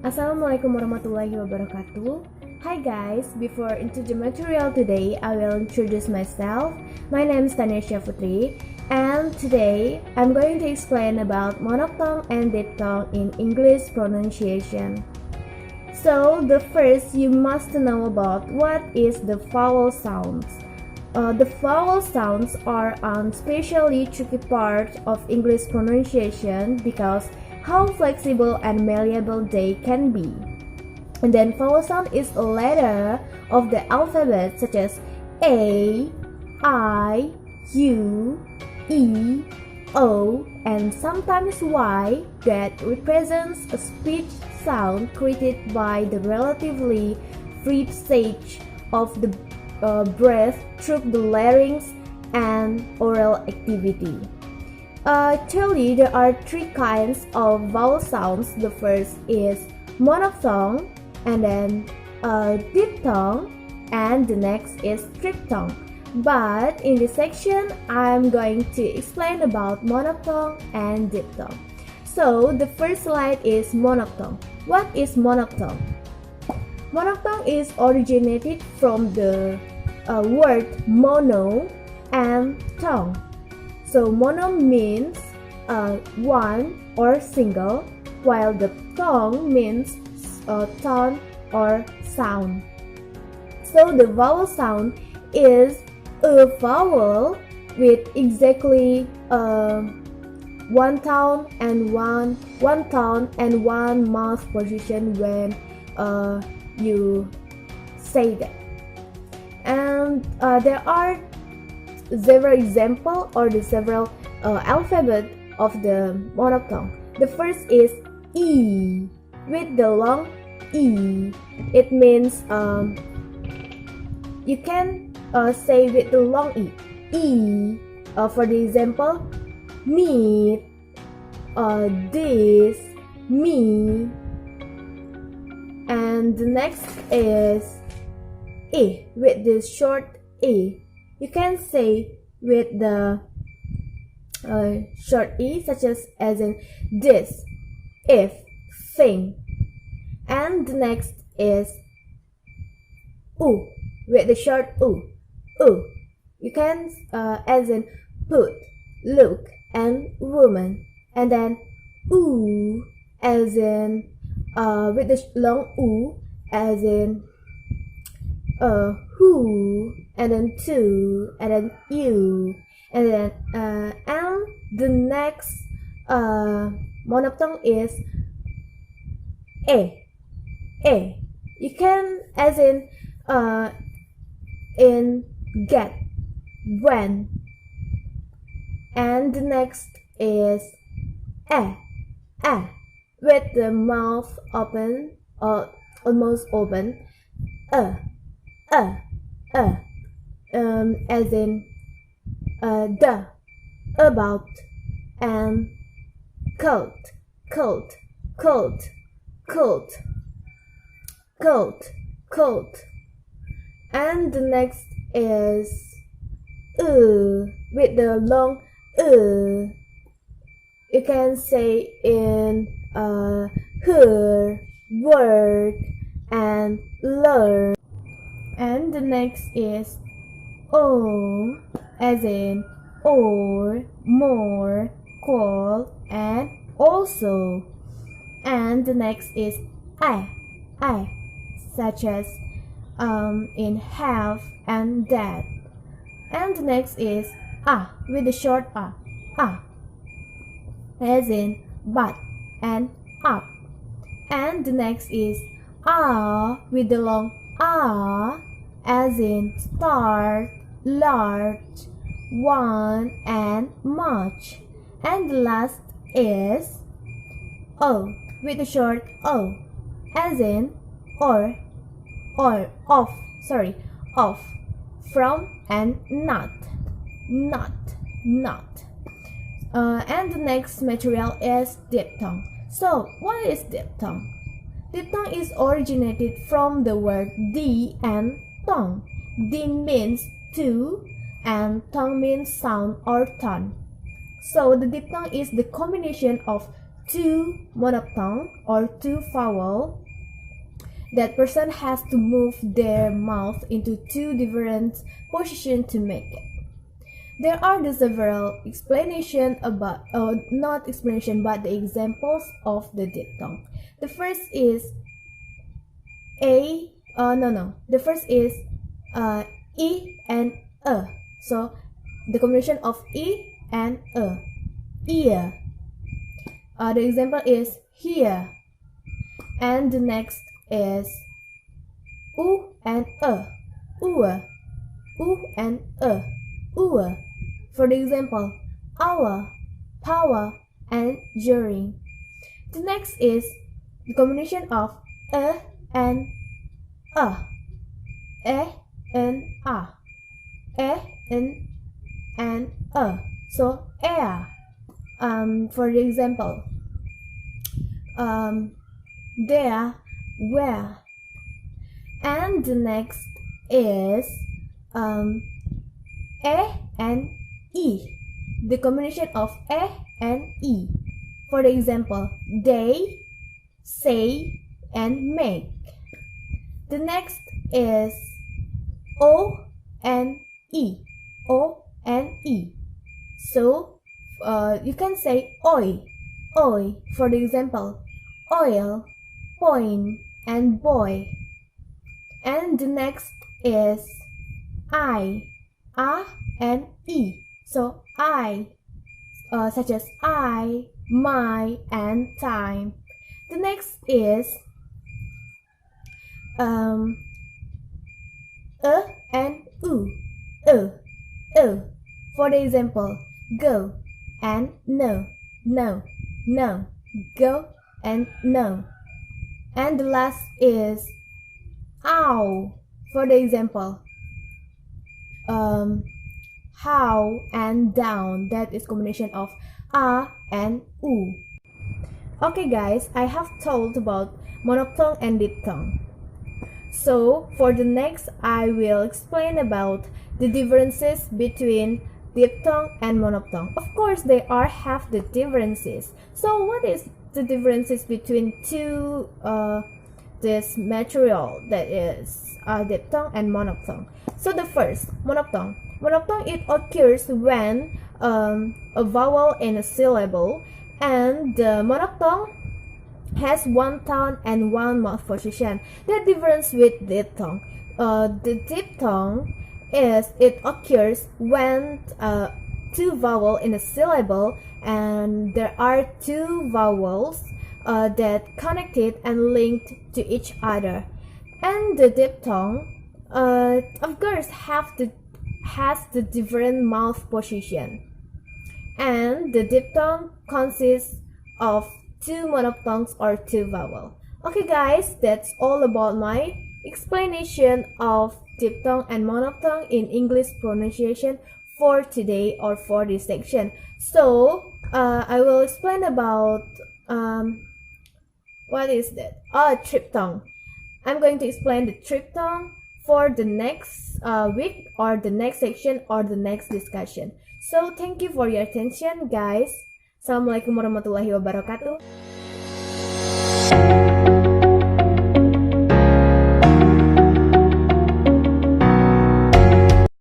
Assalamualaikum warahmatullahi wabarakatuh. Hi guys, before into the material today, I will introduce myself. My name is TANIA SYAHPUTRI, and today I'm going to explain about monophthong and diphthong in English pronunciation. So the first, you must know about what is the vowel sounds. The vowel sounds are an especially tricky part of English pronunciation because how flexible and malleable they can be. And then vowel sound is a letter of the alphabet such as A, I, U, E, O, and sometimes Y that represents a speech sound created by the relatively free passage of the breath through the larynx and oral activity. Actually, there are three kinds of vowel sounds. The first is monophthong, and then diphthong, and the next is triphthong. But in this section, I'm going to explain about monophthong and diphthong. So the first slide is monophthong. What is monophthong? Monophthong is originated from the word mono and thong. So mono means one or single, while the thong means tone or sound. So the vowel sound is a vowel with exactly one tone and one mouth position when you say that. And there are several examples or the several alphabet of the monophthong. The first is E with the long E. It means you can say with the long E. E. For the example, meet, this, me. And the next is E with the short E. You can say with the short E such as in this, if, thing. And the next is U with the short U. You can as in put, look, and woman. And then U as in with the long U as in who, and then to, and then you, and then and the next monophthong is a. You can as in get, when. And the next is a with the mouth open or almost open. As in the, about, and coat. And the next is with the long you can say in her, word, and learn. And the next is O, as in or, more, call, and also. And the next is I, such as in have and that. And the next is with the short as in but and up. And the next is with the long as in start, large, one, and much. And the last is O with the short O, as in or off, from, and not. And the next material is diphthong. So what is diphthong? Diphthong is originated from the word di and thong. Di means two and thong means sound or tone. So the diphthong is the combination of two monophthong or two vowel, that person has to move their mouth into two different positions to make it. There are the several explanation about, not explanation, but the examples of the diphthong. The first is the first is E and E. So the combination of E and E, ear. The example is here. And the next is U and E, ua, U and E, ua. For the example, hour, power, and during. The next is the combination of and a, and a, and a. So air. For the example, there, where. And the next is a and e, the combination of a and e. For the example, they, say, and make. The next is o and e, o and e. So you can say oi, oi. For the example, oil, point, and boy. And the next is I, a and e. So I, such as I, my, and time. The next is and u, For the example, go and no, go and no. And the last is ow. For the example, how and down. That is combination of a and u. Okay guys, I have told about monophthong and diphthong. So for the next, I will explain about the differences between diphthong and monophthong. Of course, they have the differences. So what is the differences between two this material, that is diphthong and monophthong? So the first, monophthong. Monophthong, it occurs when a vowel in a syllable, and the monophthong has one tone and one mouth position. The difference with diphthong, the diphthong is it occurs when two vowels in a syllable, and there are two vowels that connected and linked to each other. And the diphthong, of course, has the different mouth position. And the diphthong consists of two monophthongs or two vowels. Okay guys, that's all about my explanation of diphthong and monophthong in English pronunciation for today, or for this section. So I will explain about what is that? Triphthong. I'm going to explain the triphthong for the next week, or the next section, or the next discussion. So thank you for your attention guys. Assalamualaikum warahmatullahi wabarakatuh.